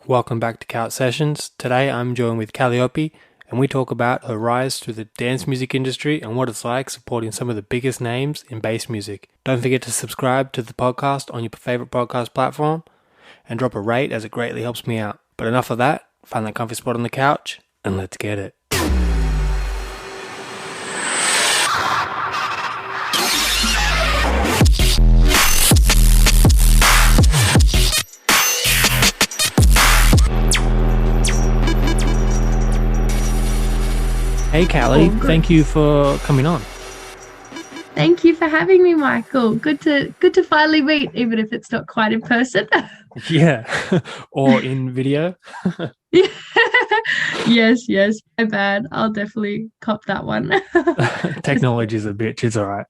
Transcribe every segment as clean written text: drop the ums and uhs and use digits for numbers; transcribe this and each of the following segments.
Welcome back to Couch Sessions. Today I'm joined with Kaliopi and we talk about her rise through the dance music industry and what it's like supporting some of the biggest names in bass music. Don't forget to subscribe to the podcast on your favorite podcast platform and drop a rate as it greatly helps me out. But enough of that, find that comfy spot on the couch and let's get it. Hey Callie, thank you for coming on. Thank you for having me, Michael. Good to finally meet, even if it's not quite in person. Yeah, or in video. Yes. My bad. I'll definitely cop that one. Technology's a bitch. It's all right.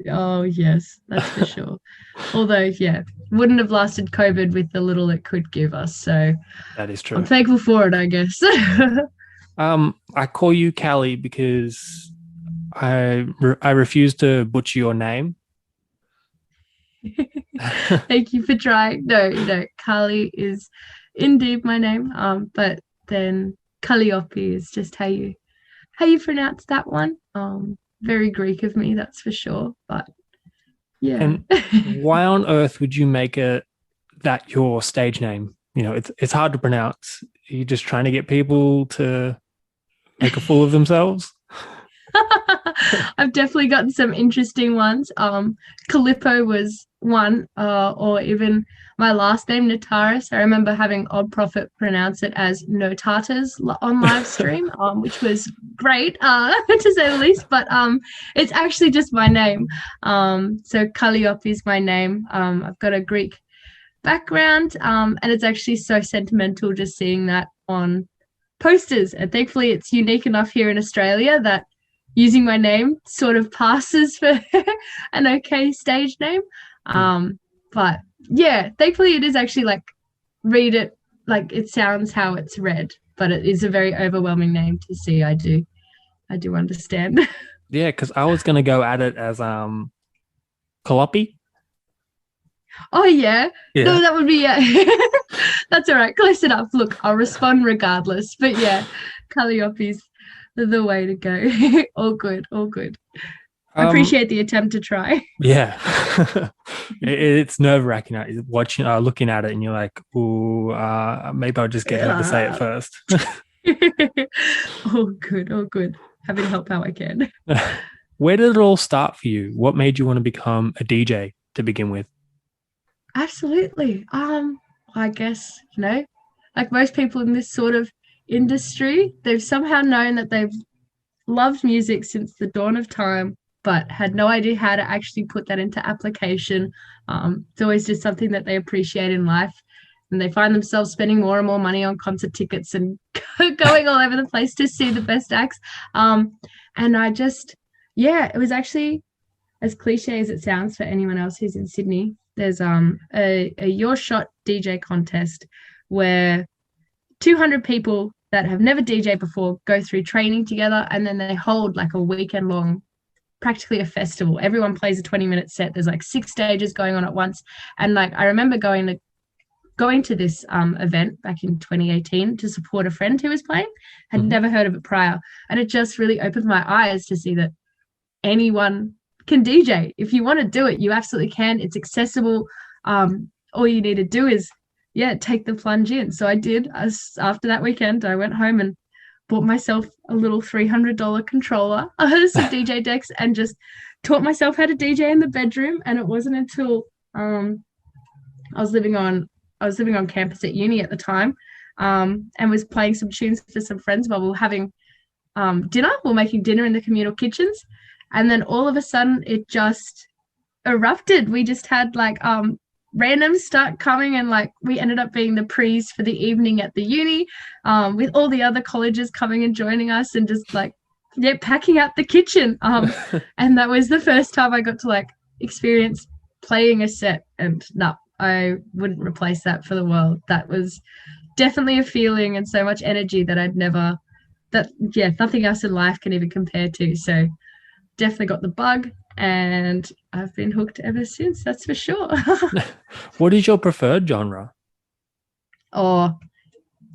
Oh, yes, that's for sure. Although, yeah, wouldn't have lasted COVID with the little it could give us. So that is true. I'm thankful for it, I guess. I call you Callie because I refuse to butcher your name. Thank you for trying. No, Kali is indeed my name. But then Kaliopi is just how you pronounce that one. Very Greek of me, that's for sure. But yeah. And why on earth would you make that your stage name? You know, it's hard to pronounce. Are you just trying to get people to make a fool of themselves? I've definitely gotten some interesting ones. Calippo was one, or even my last name, Notaris. I remember having Odd Prophet pronounce it as Notatas on live stream, which was great, to say the least. But it's actually just my name. So Kaliopi is my name. I've got a Greek background, and it's actually so sentimental just seeing that on posters, and thankfully it's unique enough here in Australia that using my name sort of passes for an okay stage name. But yeah, thankfully it is actually like read it like it sounds how it's read, but it is a very overwhelming name to see. I do understand. Yeah, because I was gonna go at it as Kaliopi. Oh yeah. No, that would be that's all right. Close enough. Look, I'll respond regardless. But yeah, Kaliopi's the way to go. All good. I appreciate the attempt to try. Yeah. It's nerve-wracking watching, looking at it, and you're like, "Ooh, maybe I'll just get her to say it first." All good. Happy to help how I can. Where did it all start for you? What made you want to become a DJ to begin with? Absolutely. I guess, like most people in this sort of industry, they've somehow known that they've loved music since the dawn of time, but had no idea how to actually put that into application. It's always just something that they appreciate in life, and they find themselves spending more and more money on concert tickets and going all over the place to see the best acts. And I just, it was actually, as cliche as it sounds for anyone else who's in Sydney, there's a Your Shot DJ contest where 200 people that have never DJed before go through training together, and then they hold like a weekend long, practically a festival. Everyone plays a 20-minute set. There's like 6 stages going on at once. And like I remember going to this event back in 2018 to support a friend who was playing. Had never heard of it prior. And it just really opened my eyes to see that anyone can DJ. If you want to do it, you absolutely can. It's accessible. All you need to do is take the plunge in. So I did. After that weekend, I went home and bought myself a little $300 controller, some DJ decks, and just taught myself how to DJ in the bedroom. And it wasn't until I was living on campus at uni at the time, and was playing some tunes for some friends while we were having dinner. We were making dinner in the communal kitchens. And then all of a sudden it just erupted. We just had like randoms start coming, and like we ended up being the prees for the evening at the uni, with all the other colleges coming and joining us, and just like packing out the kitchen. And that was the first time I got to like experience playing a set, and I wouldn't replace that for the world. That was definitely a feeling and so much energy that nothing else in life can even compare to. So definitely got the bug, and I've been hooked ever since, that's for sure. What is your preferred genre? or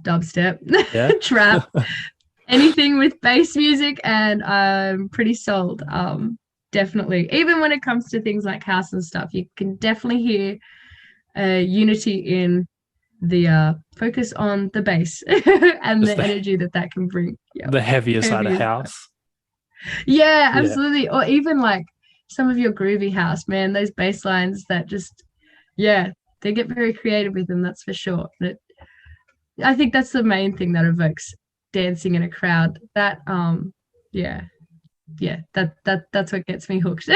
dubstep, Yeah. trap, anything with bass music, and I'm pretty sold. Definitely. Even when it comes to things like house and stuff, you can definitely hear unity in the focus on the bass and Just the energy that that can bring. Yep. the heavier side of Heavy as house. yeah, Yeah. absolutely. Or even like some of your groovy house, man, those bass lines that just, yeah, they get very creative with them, that's for sure. But I think that's the main thing that evokes dancing in a crowd. That, yeah, yeah, that's what gets me hooked.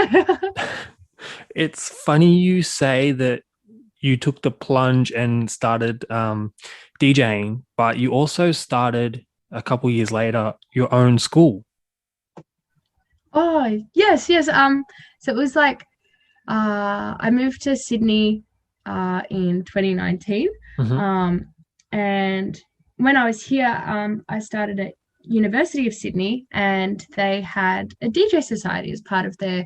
It's funny you say that you took the plunge and started DJing, but you also started a couple years later your own school. Oh, yes, yes. So it was like I moved to Sydney in 2019. Hmm. Um, and when I was here, I started at University of Sydney, and they had a DJ society as part of their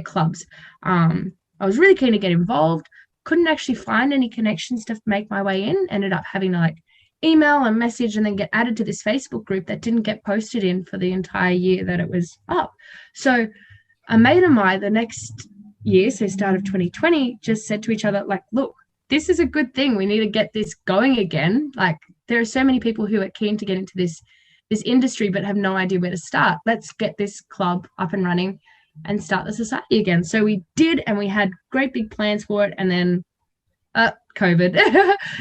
clubs. I was really keen to get involved. Couldn't actually find any connections to make my way in. Ended up having to like email and message and then get added to this Facebook group that didn't get posted in for the entire year that it was up. So a mate of mine the next year, so start of 2020, just said to each other, like, look, this is a good thing. We need to get this going again. Like, there are so many people who are keen to get into this industry but have no idea where to start. Let's get this club up and running and start the society again. So we did, and we had great big plans for it. And then COVID.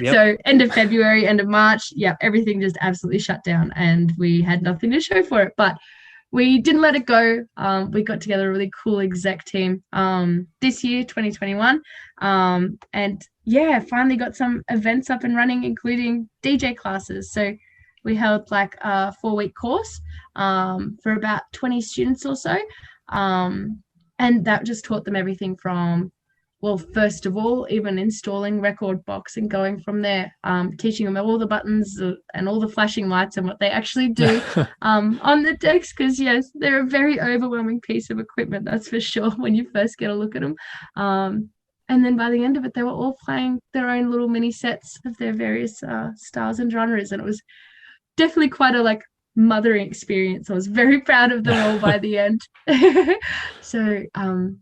Yep. So end of February, end of March, yeah, everything just absolutely shut down, and we had nothing to show for it. But we didn't let it go. We got together a really cool exec team this year, 2021. And yeah, finally got some events up and running, including DJ classes. So we held like a 4-week course for about 20 students or so. And that just taught them everything from, well, first of all, even installing record box and going from there, teaching them all the buttons and all the flashing lights and what they actually do on the decks, because yes, they're a very overwhelming piece of equipment, that's for sure, when you first get a look at them. And then by the end of it, they were all playing their own little mini sets of their various styles and genres, and it was definitely quite a like mothering experience. I was very proud of them all by the end. So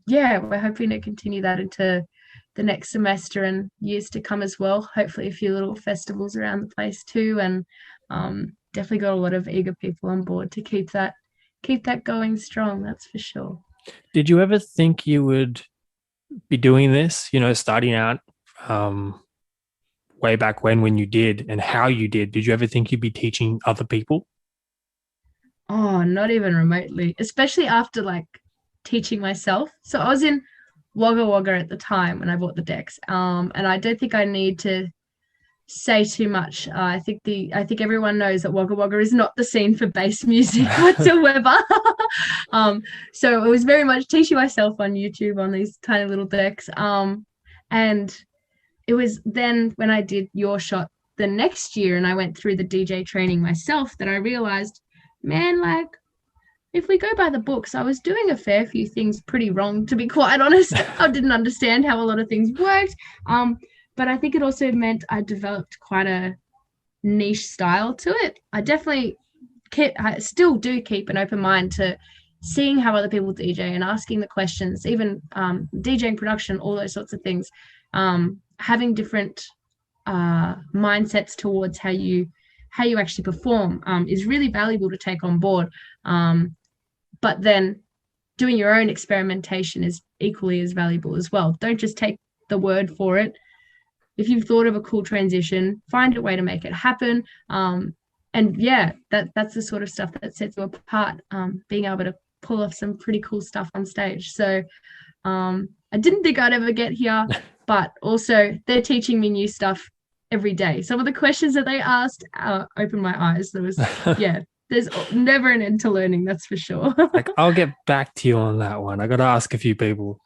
yeah, we're hoping to continue that into the next semester and years to come as well. Hopefully a few little festivals around the place too, and definitely got a lot of eager people on board to keep that going strong, that's for sure. Did you ever think you would be doing this, starting out um, way back when you did and how you did? Did you ever think you'd be teaching other people? Oh, not even remotely, especially after like teaching myself. So I was in Wagga Wagga at the time when I bought the decks. And I don't think I need to say too much. I think everyone knows that Wagga Wagga is not the scene for bass music whatsoever. So it was very much teaching myself on YouTube on these tiny little decks. And it was then when I did Your Shot the next year and I went through the DJ training myself that I realized, man, like if we go by the books, I was doing a fair few things pretty wrong, to be quite honest. I didn't understand how a lot of things worked. But I think it also meant I developed quite a niche style to it. I still do keep an open mind to seeing how other people DJ and asking the questions, even DJing production, all those sorts of things. Having different mindsets towards how you actually perform is really valuable to take on board. But then doing your own experimentation is equally as valuable as well. Don't just take the word for it. If you've thought of a cool transition, find a way to make it happen. And yeah, that's the sort of stuff that sets you apart, being able to pull off some pretty cool stuff on stage. So I didn't think I'd ever get here, but also they're teaching me new stuff every day. Some of the questions that they asked opened my eyes. Yeah, there's never an end to learning, that's for sure. Like, I'll get back to you on that one. I got to ask a few people.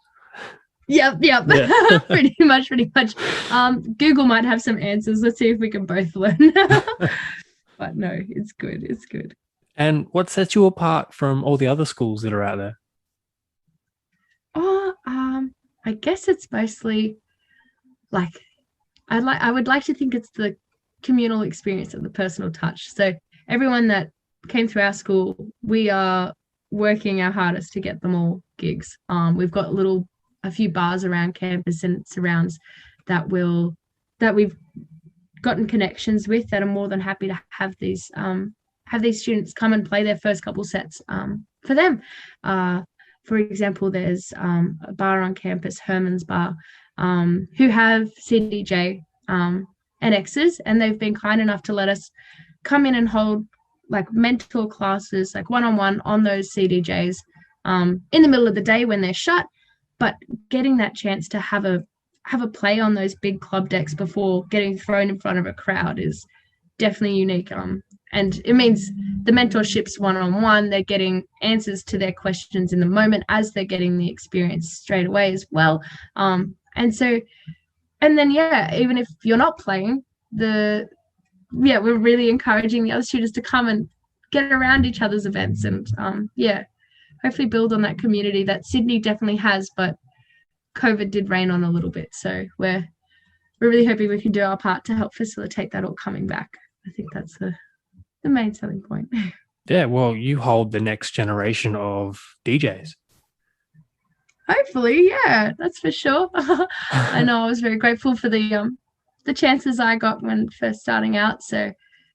Yep. Yeah. Pretty much. Google might have some answers. Let's see if we can both learn. But no, it's good. It's good. And what sets you apart from all the other schools that are out there? Oh, I guess it's mostly like I would like to think it's the communal experience of the personal touch. So everyone that came through our school, we are working our hardest to get them all gigs. We've got a few bars around campus and surrounds that we've gotten connections with that are more than happy to have these students come and play their first couple sets for them. For example, there's a bar on campus, Herman's Bar, who have CDJ NXs, and they've been kind enough to let us come in and hold like mentor classes, like one-on-one on those CDJs in the middle of the day when they're shut, but getting that chance to have a play on those big club decks before getting thrown in front of a crowd is definitely unique. And it means the mentorship's one-on-one. They're getting answers to their questions in the moment as they're getting the experience straight away as well. And then, even if you're not playing, we're really encouraging the other students to come and get around each other's events and, hopefully build on that community that Sydney definitely has, but COVID did rain on a little bit. So we're really hoping we can do our part to help facilitate that all coming back. I think that's the main selling point. Yeah, well, you hold the next generation of DJs. Hopefully, yeah, that's for sure. I know I was very grateful for the chances I got when first starting out. So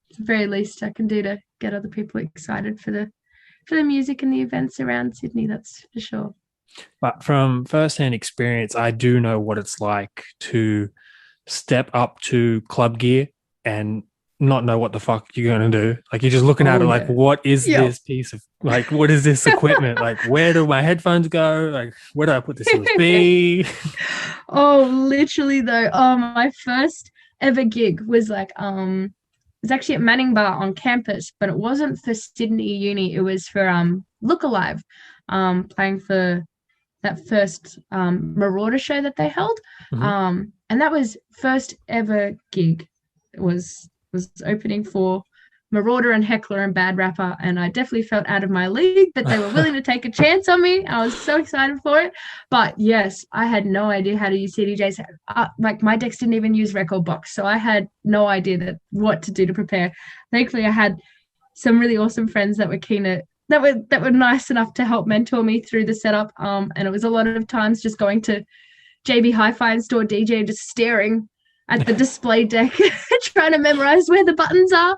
it's the very least I can do to get other people excited for the music and the events around Sydney, that's for sure. But from firsthand experience, I do know what it's like to step up to club gear and not know what the fuck you're going to do. Like, you're just looking at it like, what is this piece of, like, what is this equipment? Like, where do my headphones go? Like, where do I put this USB? Oh, literally though. My first ever gig was like, it was actually at Manning Bar on campus, but it wasn't for Sydney Uni. It was for Look Alive, playing for that first Marauder show that they held. Mm-hmm. And that was first ever gig. It was opening for Marauder and Heckler and Bad Rapper, and I definitely felt out of my league, but they were willing to take a chance on me. I was so excited for it. But yes, I had no idea how to use CDJs. Like, my decks didn't even use Record Box, so I had no idea what to do to prepare. Thankfully, I had some really awesome friends that were that were nice enough to help mentor me through the setup. And it was a lot of times just going to JB Hi-Fi and Store DJ, just staring at the display deck, trying to memorize where the buttons are.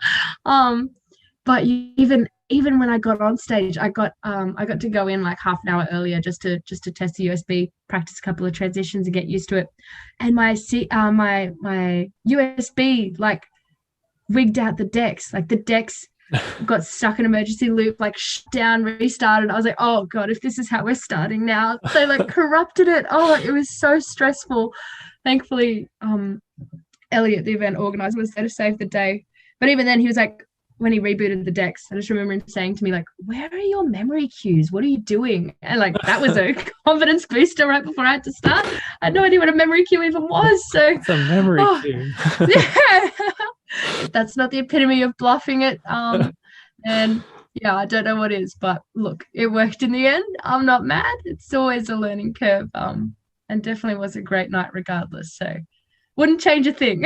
But even when I got on stage, I got to go in like half an hour earlier just to test the USB, practice a couple of transitions and get used to it. And my USB like wigged out the decks. Like, the decks got stuck in emergency loop, like down, restarted. I was like, oh god, if this is how we're starting now. So like corrupted it. Oh, it was so stressful. Thankfully, Elliot, the event organizer, was there to save the day. But even then, he was like, when he rebooted the decks, I just remember him saying to me, like, where are your memory cues? What are you doing? And like, that was a confidence booster right before I had to start. I had no idea what a memory cue even was. So it's a memory cue. Yeah. That's not the epitome of bluffing it. And yeah, I don't know what is, but look, it worked in the end. I'm not mad. It's always a learning curve. And definitely was a great night regardless. So wouldn't change a thing.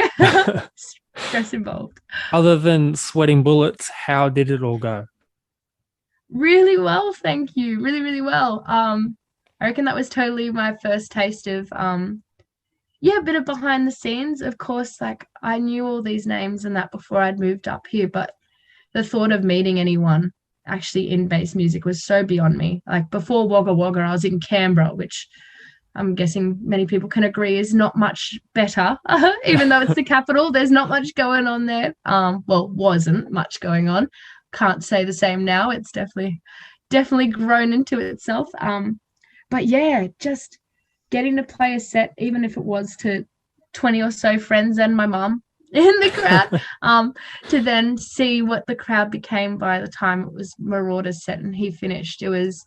Stress involved. Other than sweating bullets, how did it all go? Really well, thank you. Really, really well. I reckon that was totally my first taste of a bit of behind the scenes. Of course, like, I knew all these names and that before I'd moved up here, but the thought of meeting anyone actually in bass music was so beyond me. Like, before Wagga Wagga, I was in Canberra, which I'm guessing many people can agree is not much better. Even though it's the capital, there's not much going on there. Wasn't much going on. Can't say the same now. It's definitely grown into itself. But yeah, just getting to play a set, even if it was to 20 or so friends and my mum in the crowd, to then see what the crowd became by the time it was Marauder's set and he finished. It was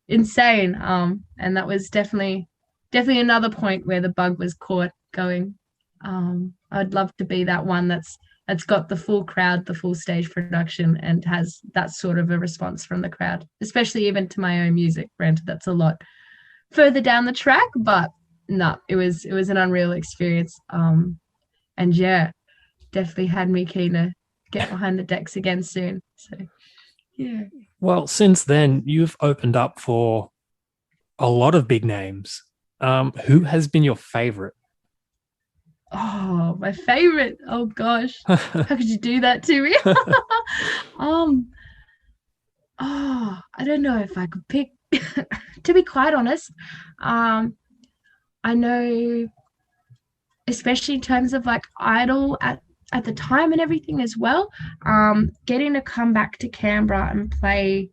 insane. And that was definitely another point where the bug was caught going. I'd love to be that one that's got the full crowd, the full stage production, and has that sort of a response from the crowd, especially even to my own music. Granted, that's a lot further down the track, but no, it was an unreal experience. And yeah, definitely had me keen to get behind the decks again soon. So yeah. Well, since then, you've opened up for a lot of big names. Who has been your favorite? Oh, my favorite. Oh gosh. How could you do that to me? um, I don't know if I could pick to be quite honest. Um, I know especially in terms of like Idol at the time and everything as well. Getting to come back to Canberra and play,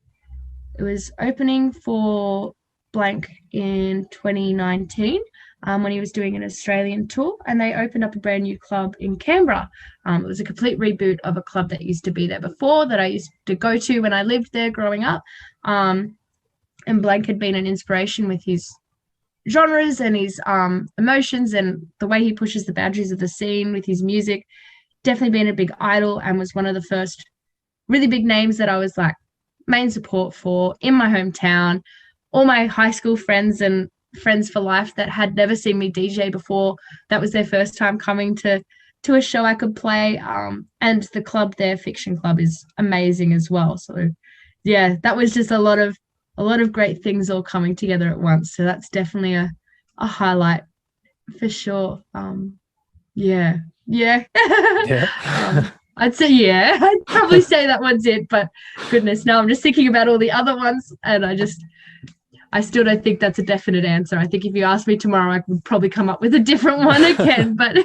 it was opening for Blank in 2019 when he was doing an Australian tour, and they opened up a brand new club in Canberra. It was a complete reboot of a club that used to be there before that I used to go to when I lived there growing up. And Blank had been an inspiration with his genres and his emotions and the way he pushes the boundaries of the scene with his music. Definitely been a big idol and was one of the first really big names that I was like main support for in my hometown. All my high school friends and friends for life that had never seen me DJ before, that was their first time coming to a show I could play. And the club there, Fiction Club, is amazing as well. So yeah, that was just a lot of great things all coming together at once. So that's definitely a highlight for sure. Yeah, yeah. Yeah. I'd say yeah. I'd probably say that one's it, but goodness, no, I'm just thinking about all the other ones, and I still don't think that's a definite answer. I think if you asked me tomorrow, I would probably come up with a different one again, but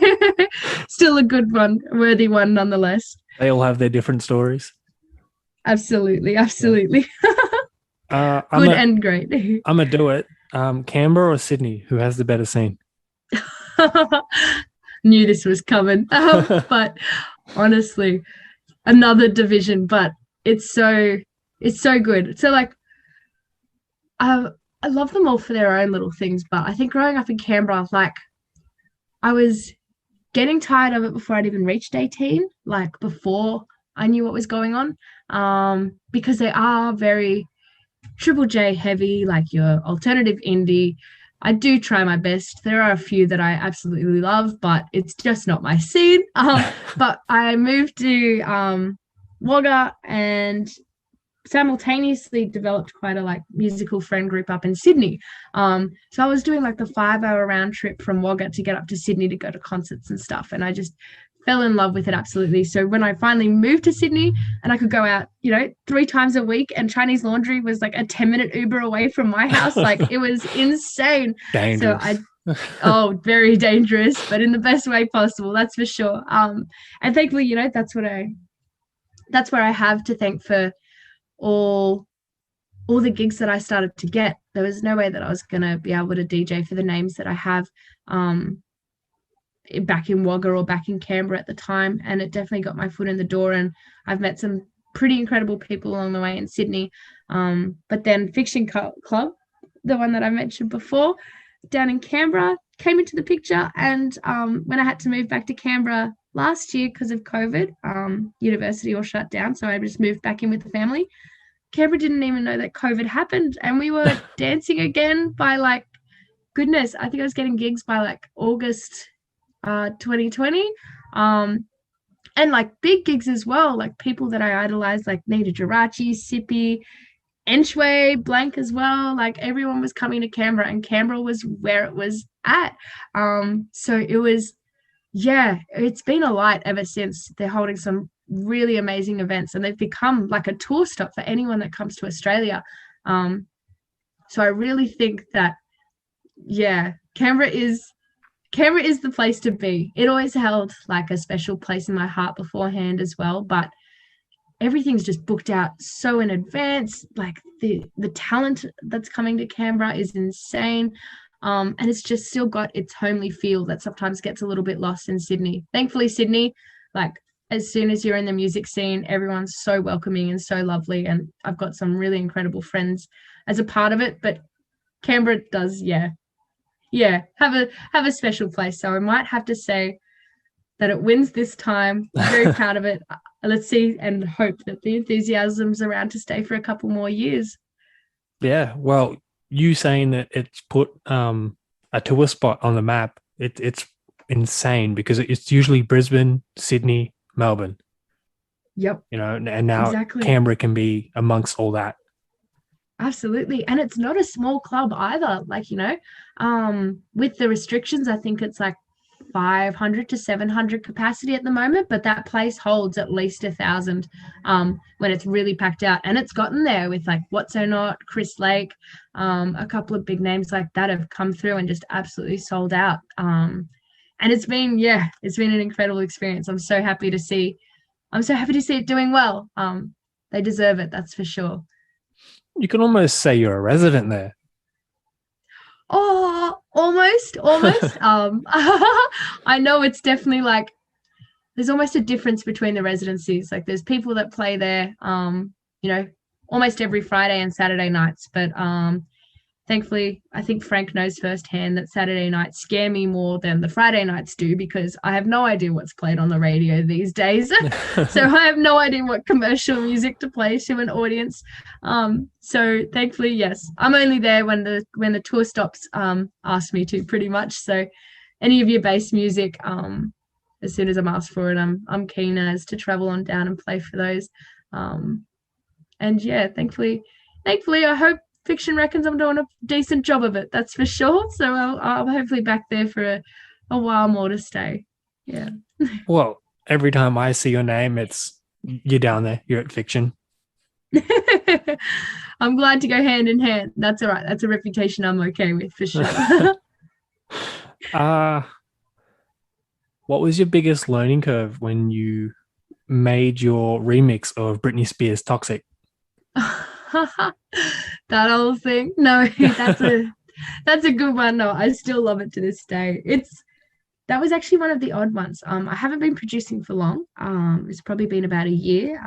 still a good one, a worthy one nonetheless. They all have their different stories. Absolutely, absolutely. I'm Good a and great. I'm a do it. Canberra or Sydney? Who has the better scene? Knew this was coming, but honestly, another division, but it's so good. So like, I love them all for their own little things, but I think growing up in Canberra, like I was getting tired of it before I'd even reached 18, like before I knew what was going on, because they are very Triple J heavy, like your alternative indie. I do try my best. There are a few that I absolutely love, but it's just not my scene. But I moved to Wagga and simultaneously developed quite a like musical friend group up in Sydney. So I was doing like the 5 hour round trip from Wagga to get up to Sydney to go to concerts and stuff. And I just fell in love with it absolutely. So when I finally moved to Sydney and I could go out, 3 times a week, and Chinese Laundry was like a 10-minute Uber away from my house, like it was insane. So Dangerous. oh, very dangerous, but in the best way possible, that's for sure. And thankfully, that's where I have to thank for all the gigs that I started to get. There was no way that I was gonna be able to DJ for the names that I have back in Wagga or back in Canberra at the time, and it definitely got my foot in the door, and I've met some pretty incredible people along the way in Sydney. But then Fiction Club, the one that I mentioned before, down in Canberra, came into the picture, and when I had to move back to Canberra last year because of COVID, university all shut down, so I just moved back in with the family. Canberra didn't even know that COVID happened, and we were dancing again by like, goodness, I think I was getting gigs by like August 2020. And like big gigs as well, like people that I idolized, like Nita Geraci, Sippy, Enchway, Blank as well. Like everyone was coming to Canberra, and Canberra was where it was at. So it was, yeah, it's been a light ever since. They're holding some really amazing events, and they've become like a tour stop for anyone that comes to Australia. So I really think that, yeah, Canberra is the place to be. It always held like a special place in my heart beforehand as well, but everything's just booked out so in advance. Like the talent that's coming to Canberra is insane. And it's just still got its homely feel that sometimes gets a little bit lost in Sydney. Thankfully, Sydney, like as soon as you're in the music scene, everyone's so welcoming and so lovely. And I've got some really incredible friends as a part of it. But Canberra does, yeah, have a special place. So I might have to say that it wins this time. I'm very proud of it. Let's see and hope that the enthusiasm's around to stay for a couple more years. Yeah. Well, you saying that it's put a tour spot on the map, it's insane because it's usually Brisbane, Sydney, Melbourne, Yep, and now exactly. Canberra can be amongst all that. Absolutely. And it's not a small club either. Like, with the restrictions, I think it's like 500 to 700 capacity at the moment, but that place holds at least 1,000 when it's really packed out. And it's gotten there with like What So Not, Chris Lake, a couple of big names like that have come through and just absolutely sold out. And it's been an incredible experience. I'm so happy to see it doing well. They deserve it, that's for sure. You can almost say you're a resident there. Oh, almost. I know it's definitely like there's almost a difference between the residencies. Like there's people that play there, almost every Friday and Saturday nights. But thankfully, I think Frank knows firsthand that Saturday nights scare me more than the Friday nights do because I have no idea what's played on the radio these days. So I have no idea what commercial music to play to an audience. So thankfully, yes, I'm only there when the tour stops ask me to, pretty much. So any of your bass music, as soon as I'm asked for it, I'm keen as to travel on down and play for those. And yeah, thankfully, I hope Fiction reckons I'm doing a decent job of it. That's for sure. So I'll hopefully back there for a while more to stay. Yeah. Well, every time I see your name, it's you're down there. You're at Fiction. I'm glad to go hand in hand. That's all right. That's a reputation I'm okay with for sure. What was your biggest learning curve when you made your remix of Britney Spears' Toxic? That whole thing. No, that's a good one. No, I still love it to this day. That was actually one of the odd ones. I haven't been producing for long. It's probably been about a year.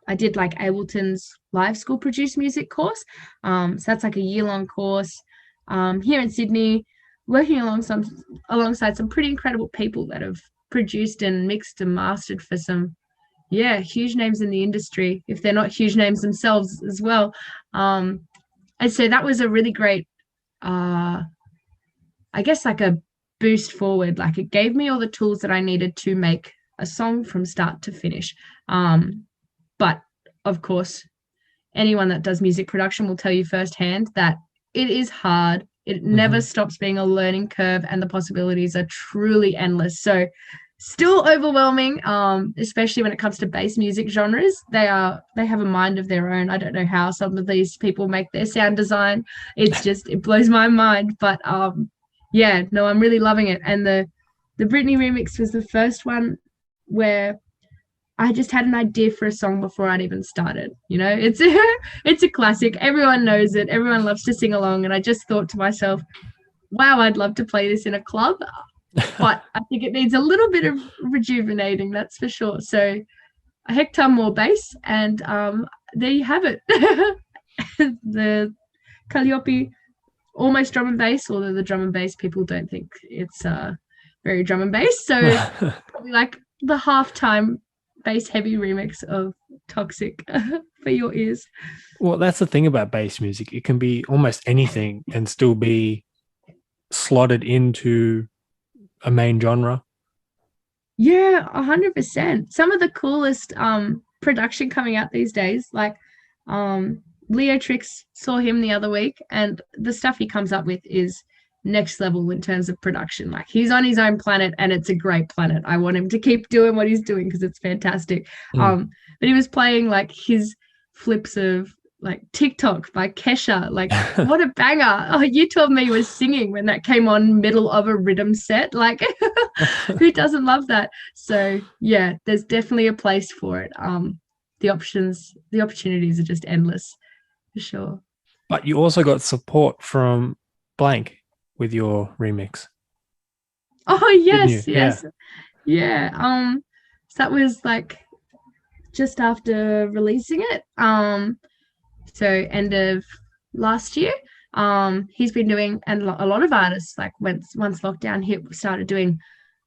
I did like Ableton's live school produce music course. So that's like a year-long course here in Sydney, working alongside some pretty incredible people that have produced and mixed and mastered for some huge names in the industry, if they're not huge names themselves as well. And so that was a really great, I guess, like a boost forward. Like it gave me all the tools that I needed to make a song from start to finish. But of course, anyone that does music production will tell you firsthand that it is hard. It never stops being a learning curve, and the possibilities are truly endless. So still overwhelming, especially when it comes to bass music genres. They have a mind of their own. I don't know how some of these people make their sound design. It blows my mind. But I'm really loving it. And the Britney remix was the first one where I just had an idea for a song before I'd even started. It's a classic. Everyone knows it. Everyone loves to sing along. And I just thought to myself, wow, I'd love to play this in a club. But I think it needs a little bit of rejuvenating, that's for sure. So a hectare more bass, and there you have it. The Kaliopi, almost drum and bass, although the drum and bass people don't think it's very drum and bass. So probably like the halftime bass heavy remix of Toxic for your ears. Well, that's the thing about bass music. It can be almost anything and still be slotted into a main genre. Yeah, 100%. Some of the coolest production coming out these days, like Leo Trix, saw him the other week, and the stuff he comes up with is next level in terms of production. Like he's on his own planet, and it's a great planet. I want him to keep doing what he's doing because it's fantastic. But he was playing like his flips of like TikTok by Kesha. Like what a banger. Oh, You Told Me was singing when that came on middle of a rhythm set. Like who doesn't love that? So yeah, there's definitely a place for it. The opportunities are just endless for sure. But you also got support from Blank with your remix. Oh yes. Yeah. So that was like just after releasing it. So end of last year. He's been doing, and a lot of artists, like once lockdown hit, started doing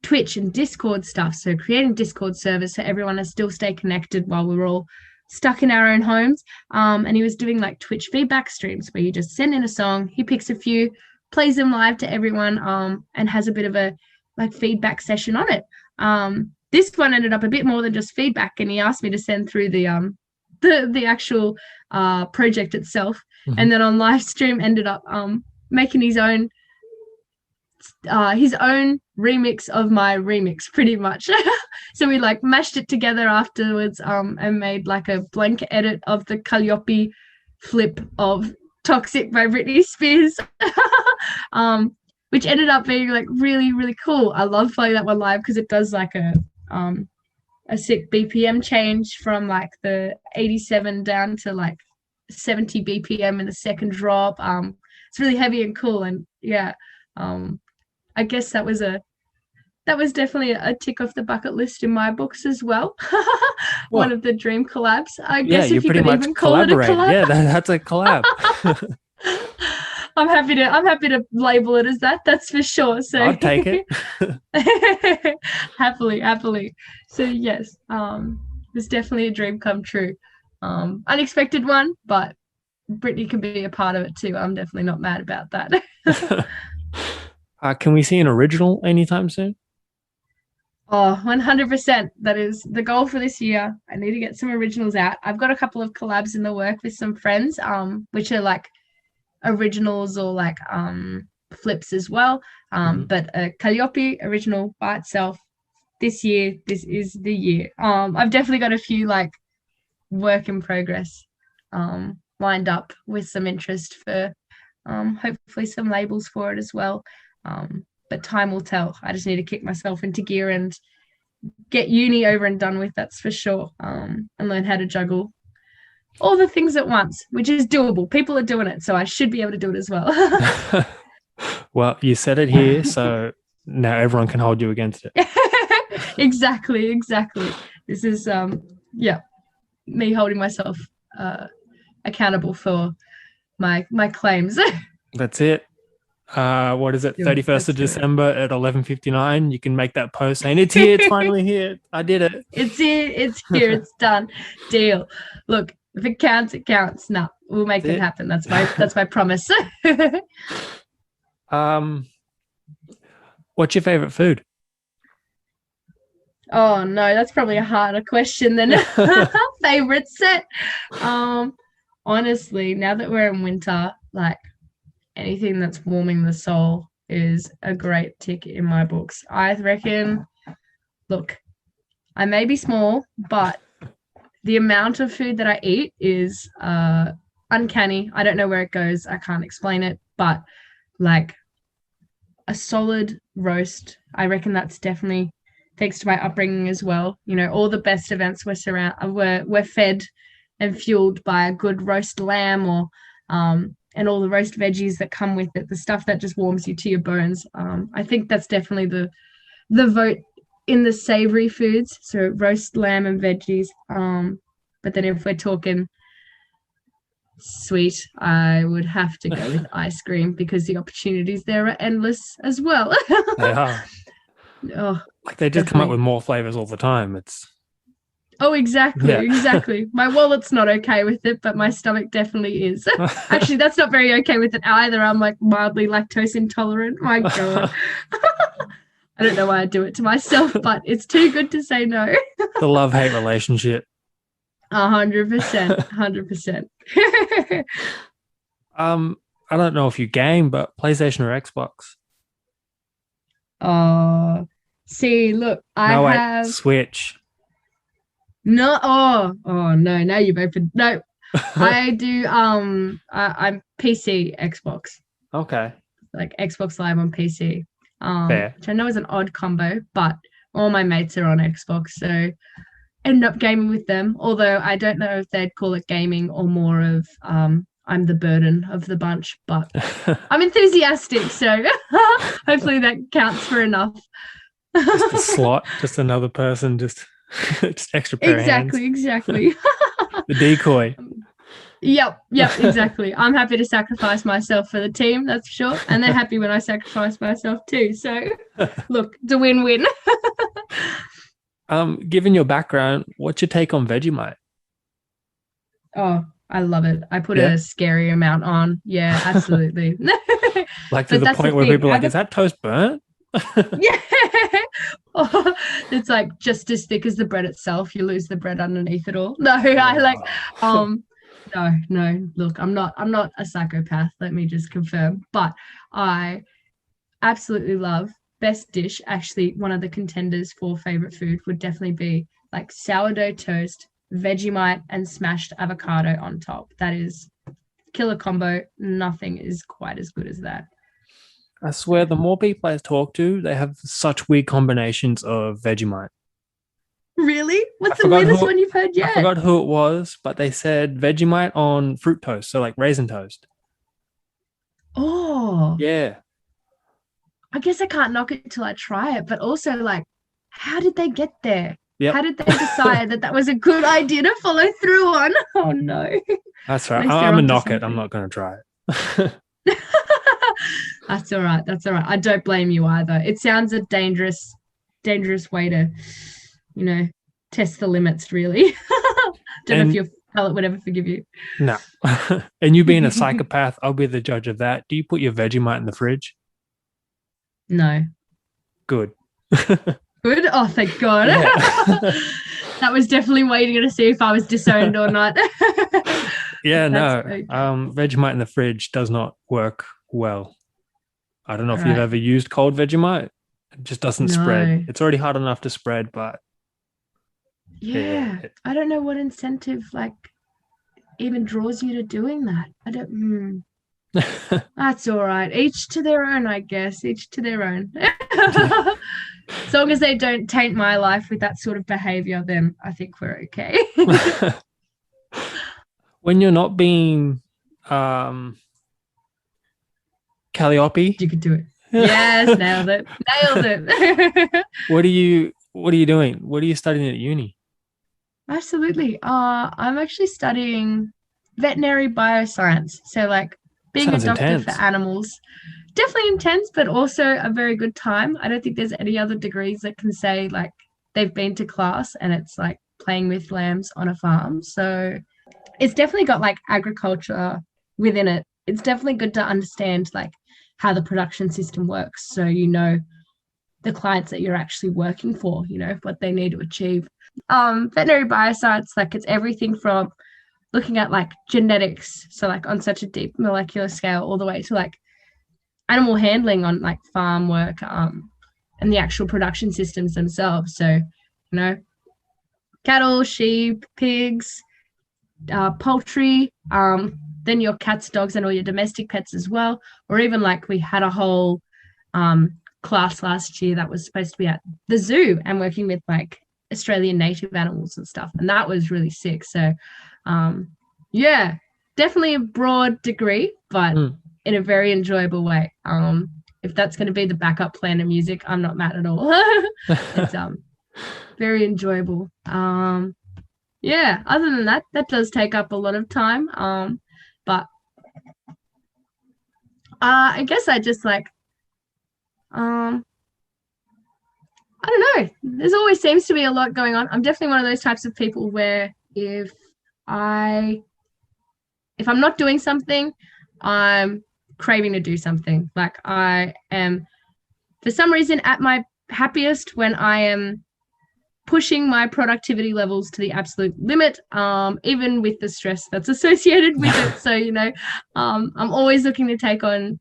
Twitch and Discord stuff. So creating Discord servers so everyone has still stay connected while we're all stuck in our own homes. And he was doing like Twitch feedback streams where you just send in a song, he picks a few, plays them live to everyone, and has a bit of a like feedback session on it. This one ended up a bit more than just feedback, and he asked me to send through the actual project itself, and then on live stream ended up making his own remix of my remix, pretty much. So we like mashed it together afterwards, and made like a blank edit of the Kaliopi flip of Toxic by Britney Spears. Which ended up being like really, really cool. I love playing that one live because it does like a sick BPM change from like the 87 down to like 70 BPM in the second drop. It's really heavy and cool, and yeah, I guess that was definitely a tick off the bucket list in my books as well. One of the dream collabs. I guess you if you pretty could much even call it a collab. Yeah, that's a collab. I'm happy to label it as that. That's for sure. So I'll take it. happily. So yes, it's definitely a dream come true. Unexpected one, but Britney can be a part of it too. I'm definitely not mad about that. Can we see an original anytime soon? Oh, 100%. That is the goal for this year. I need to get some originals out. I've got a couple of collabs in the work with some friends, which are like originals or like flips as well. But a Kaliopi original by itself this year, this is the year. I've definitely got a few like work in progress lined up with some interest for hopefully some labels for it as well. But time will tell. I just need to kick myself into gear and get uni over and done with, that's for sure, and learn how to juggle all the things at once, which is doable. People are doing it, so I should be able to do it as well. Well, you said it here, so now everyone can hold you against it. Exactly. This is me holding myself accountable for my claims. That's it. What is it? 31st of December at 11:59. You can make that post saying it's here, it's finally here. I did it. It's here, it's done. Deal. Look, if it counts, it counts. No, we'll make it happen. That's my promise. What's your favorite food? Oh no, that's probably a harder question than favorite set. Honestly, now that we're in winter, like anything that's warming the soul is a great tick in my books. I reckon, look, I may be small, but the amount of food that I eat is uncanny. I don't know where it goes. I can't explain it, but like a solid roast, I reckon that's definitely thanks to my upbringing as well. You know, all the best events were fed and fueled by a good roast lamb or and all the roast veggies that come with it, the stuff that just warms you to your bones. I think that's definitely the vote in the savory foods. So roast lamb and veggies. But then if we're talking sweet, I would have to go with ice cream because the opportunities there are endless as well. They are. Oh, like they just come up with more flavors all the time. Exactly. My wallet's not okay with it, but my stomach definitely is. Actually, that's not very okay with it either. I'm like mildly lactose intolerant. My God. I don't know why I do it to myself, but it's too good to say no. The love-hate relationship. 100%. I don't know if you game, but PlayStation or Xbox? See, look, I have Switch. No, oh no, now you've opened. No, I do. I'm PC, Xbox. Okay. Like Xbox Live on PC. Fair. Which I know is an odd combo, but all my mates are on Xbox, so end up gaming with them. Although I don't know if they'd call it gaming or more of I'm the burden of the bunch, but I'm enthusiastic, so hopefully that counts for enough. Just a slot, just another person, just extra pair of hands. Exactly. The decoy. Yep, exactly. I'm happy to sacrifice myself for the team, that's for sure. And they're happy when I sacrifice myself too. So look, it's a win-win. Given your background, what's your take on Vegemite? Oh, I love it. I put a scary amount on. Yeah, absolutely. Like to the point where people are like, is that toast burnt? Yeah. Oh, it's like just as thick as the bread itself. You lose the bread underneath it all. No, I like Oh. um no. Look, I'm not a psychopath, let me just confirm. But I absolutely love best dish. Actually, one of the contenders for favorite food would definitely be like sourdough toast, Vegemite, and smashed avocado on top. That is killer combo. Nothing is quite as good as that. I So, swear, the more people I talk to, they have such weird combinations of Vegemite. really? I What's the forgot weirdest who one you've heard I yet? forgot who it was, but they said Vegemite on fruit toast, so like raisin toast. Oh, Yeah. I guess I can't knock it till I try it, but also like, how did they get there? How Yep. did they decide that that was a good idea to follow through on? Oh no, at That's right. least they're I'm a onto knock it. I'm something. not going to try it. That's all right. That's all right. I don't blame you either. It sounds a dangerous way to, you know, test the limits, really. Don't know if And your palate would ever forgive you. no. And you being a psychopath, I'll be the judge of that. Do you put your Vegemite in the fridge? No. Good. Good. Oh, thank God. Yeah. That was definitely waiting to see if I was disowned or not. Yeah, That's no. okay. Vegemite in the fridge does not work well. I don't know All if you've right. ever used cold Vegemite. It just doesn't spread. No. It's already hard enough to spread, but yeah. Yeah. I don't know what incentive like even draws you to doing that. I don't. That's all right. Each to their own, I guess. Each to their own. As long as they don't taint my life with that sort of behavior, then I think we're okay. When you're not being um Calliope, You could do it. Yes, nailed it. Nailed it. what are you doing? What are you studying at uni? Absolutely. I'm actually studying veterinary bioscience. So, like, being a Sounds doctor for intense. animals, definitely intense, but also a very good time. I don't think there's any other degrees that can say, like, they've been to class and it's like playing with lambs on a farm. So, it's definitely got like agriculture within it. It's definitely good to understand, like, how the production system works. So, the clients that you're actually working for, what they need to achieve. Veterinary bioscience, like it's everything from looking at like genetics, so like on such a deep molecular scale, all the way to like animal handling on like farm work, and the actual production systems themselves. So, cattle, sheep, pigs, poultry, then your cats, dogs, and all your domestic pets as well. Or even like we had a whole class last year that was supposed to be at the zoo and working with like Australian native animals and stuff. And that was really sick. So, yeah, definitely a broad degree, but Mm. in a very enjoyable way. If that's going to be the backup plan of music, I'm not mad at all. It's very enjoyable. Yeah, other than that, that does take up a lot of time. But I guess I just like um I don't know. There's always seems to be a lot going on. I'm definitely one of those types of people where I if I'm not doing something, I'm craving to do something. Like I am for some reason at my happiest when I am pushing my productivity levels to the absolute limit, even with the stress that's associated with it. So, I'm always looking to take on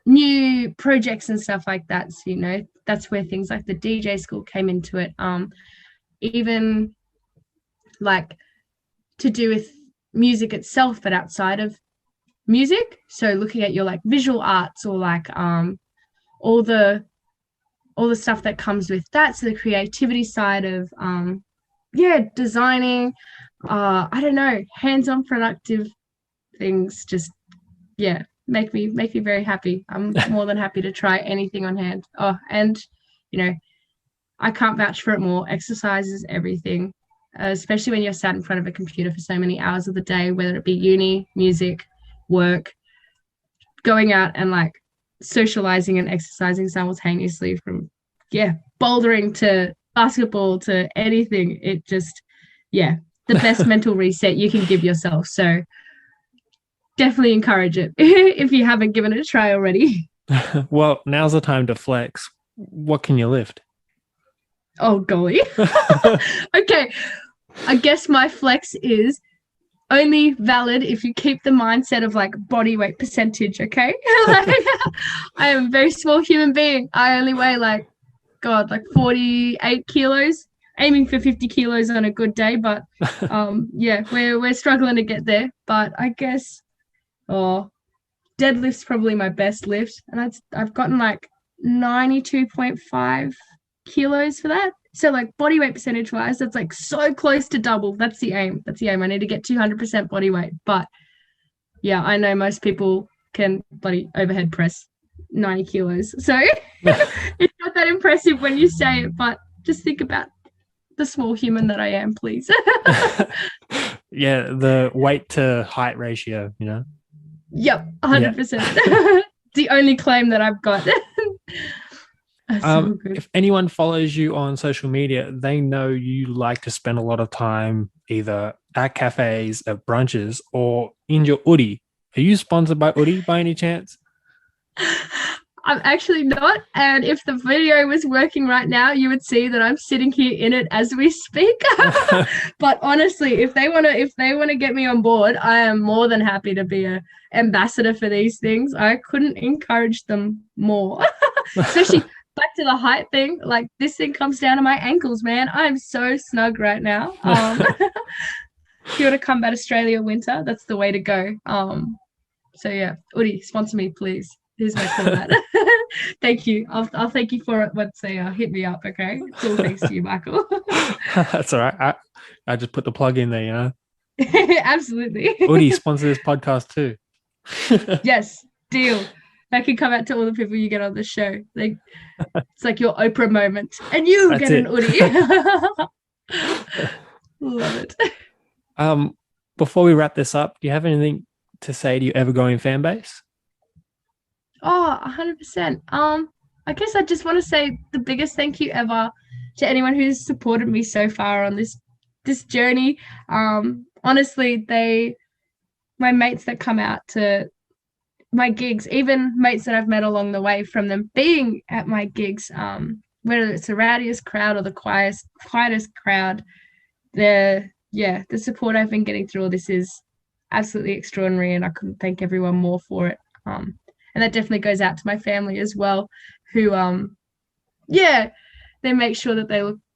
new projects and stuff like that. So, that's where things like the DJ school came into it. Even like to do with music itself, but outside of music. So looking at your like visual arts or like all the stuff that comes with that. So the creativity side of designing, I don't know, hands-on productive things just make me very happy. I'm more than happy to try anything on hand. Oh, and you know, I can't vouch for it more. Exercise is everything, especially when you're sat in front of a computer for so many hours of the day, whether it be uni, music, work, going out and like socializing and exercising simultaneously from bouldering to basketball to anything. It just the best mental reset you can give yourself. So definitely encourage it if you haven't given it a try already. Well, now's the time to flex. What can you lift? Oh golly. Okay, I guess my flex is only valid if you keep the mindset of like body weight percentage, okay? Like, I am a very small human being. I only weigh like, God, like 48 kilos, aiming for 50 kilos on a good day. But yeah, we're struggling to get there. But I guess, oh, deadlift's probably my best lift. And I've gotten like 92.5 kilos for that. So like body weight percentage wise, that's like so close to double. That's the aim. That's the aim. I need to get 200% body weight. But yeah, I know most people can bloody overhead press 90 kilos. So it's not that impressive when you say it, but just think about the small human that I am, please. Yeah, the weight to height ratio, you know? Yep, Yeah. 100%. The only claim that I've got. That's so good. If anyone follows you on social media, they know you like to spend a lot of time either at cafes, at brunches, or in your Udi. Are you sponsored by Udi by any chance? I'm actually not. And if the video was working right now, you would see that I'm sitting here in it as we speak. But honestly, if they wanna get me on board, I am more than happy to be a ambassador for these things. I couldn't encourage them more. Especially back to the height thing. Like this thing comes down to my ankles, man. I'm so snug right now. If you want to combat Australia winter, that's the way to go. So yeah, Udi, sponsor me, please. Here's my call out. Thank you. I'll thank you for it once they hit me up. Okay, cool. Thanks to you, Michael. That's all right. I just put the plug in there, you know. Absolutely. Udi sponsor this podcast too. Yes, deal. I can come out to all the people you get on the show. Like it's like your Oprah moment, and you That's get it. an Udi. Love it. Um, Before we wrap this up, do you have anything to say to your ever-growing fan base? Oh, 100%. I guess I just want to say the biggest thank you ever to anyone who's supported me so far on this journey. Honestly, my mates that come out to my gigs, even mates that I've met along the way from them being at my gigs, whether it's the rowdiest crowd or the quietest crowd, the support I've been getting through all this is absolutely extraordinary, and I couldn't thank everyone more for it. And that definitely goes out to my family as well, who yeah, they make sure that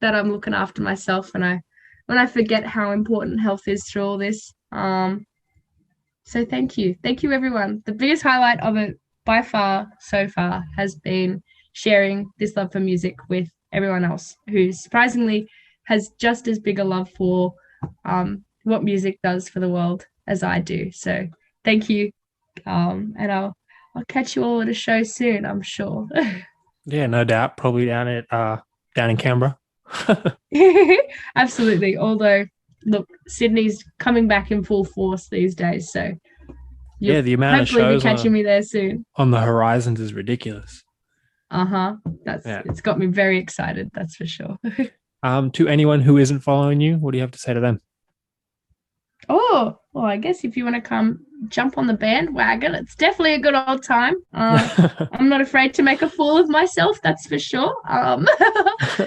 that I'm looking after myself, and when I forget how important health is through all this. So thank you everyone. The biggest highlight of it by far so far has been sharing this love for music with everyone else who surprisingly has just as big a love for what music does for the world as I do. So thank you, and I'll catch you all at a show soon, I'm sure. Yeah, no doubt. Probably down in Canberra. Absolutely. Although, look, Sydney's coming back in full force these days, so Yeah, you'll the amount of hopefully be shows catching me there soon. on the horizons is ridiculous. That's Yeah. it's got me very excited, that's for sure. To anyone who isn't following you, what do you have to say to them? Oh, well, I guess if you want to come jump on the bandwagon, it's definitely a good old time. I'm not afraid to make a fool of myself, that's for sure.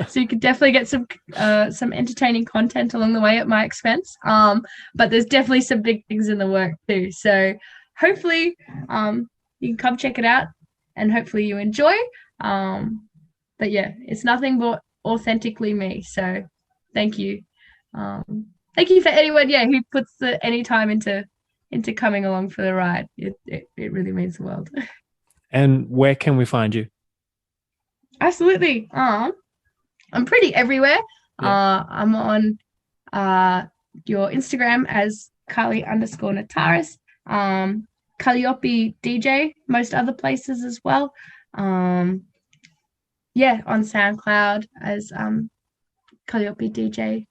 So you could definitely get some entertaining content along the way at my expense. But there's definitely some big things in the work too. So hopefully, you can come check it out, and hopefully you enjoy. But yeah, it's nothing but authentically me. So thank you. Thank you for anyone, who puts any time into coming along for the ride. It really means the world. And where can we find you? Absolutely. I'm pretty everywhere. Yeah. I'm on your Instagram as Kali_Nataris. Kaliopi DJ, most other places as well. On SoundCloud as Kaliopi DJ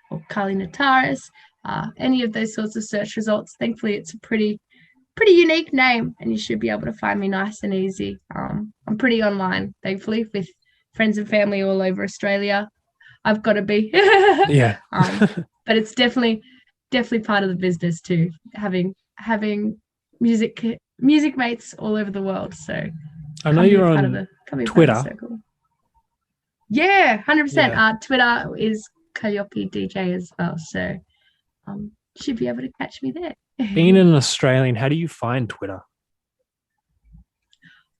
or Kali Nataris. Any of those sorts of search results. Thankfully, it's a pretty unique name, and you should be able to find me nice and easy. I'm pretty online, thankfully, with friends and family all over Australia. I've got to be. Yeah. But it's definitely part of the business too. Having music music mates all over the world. So I know come be a you're part of on the come be a part of the Twitter. circle. Yeah, 100%. Yeah. Twitter is Kaliopi DJ as well. So should be able to catch me there. Being an Australian, how do you find Twitter?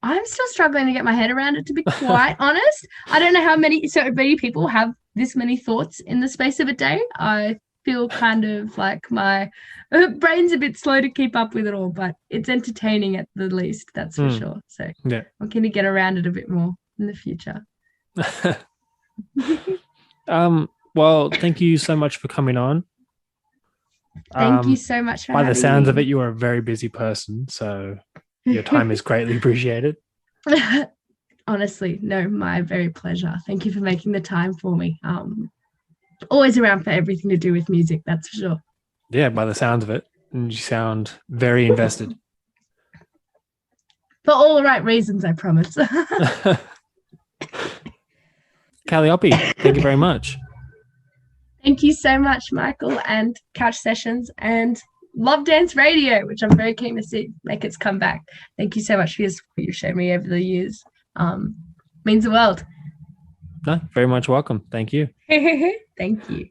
I'm still struggling to get my head around it, to be quite honest. I don't know how so many people have this many thoughts in the space of a day. I feel kind of like my brain's a bit slow to keep up with it all, but it's entertaining at the least, that's for sure. So Yeah. I'm going to get around it a bit more in the future. Well, thank you so much for coming on. Thank you so much for By the having sounds me. of it, you are a very busy person, so your time is greatly appreciated. Honestly, no, my very pleasure. Thank you for making the time for me. Always around for everything to do with music, that's for sure. Yeah, by the sounds of it, and you sound very invested. For all the right reasons, I promise. Kaliopi, thank you very much. Thank you so much, Michael, and Couch Sessions, and Love Dance Radio, which I'm very keen to see make its comeback. Thank you so much for your support you've shown me over the years. Means the world. No, very much welcome. Thank you. Thank you.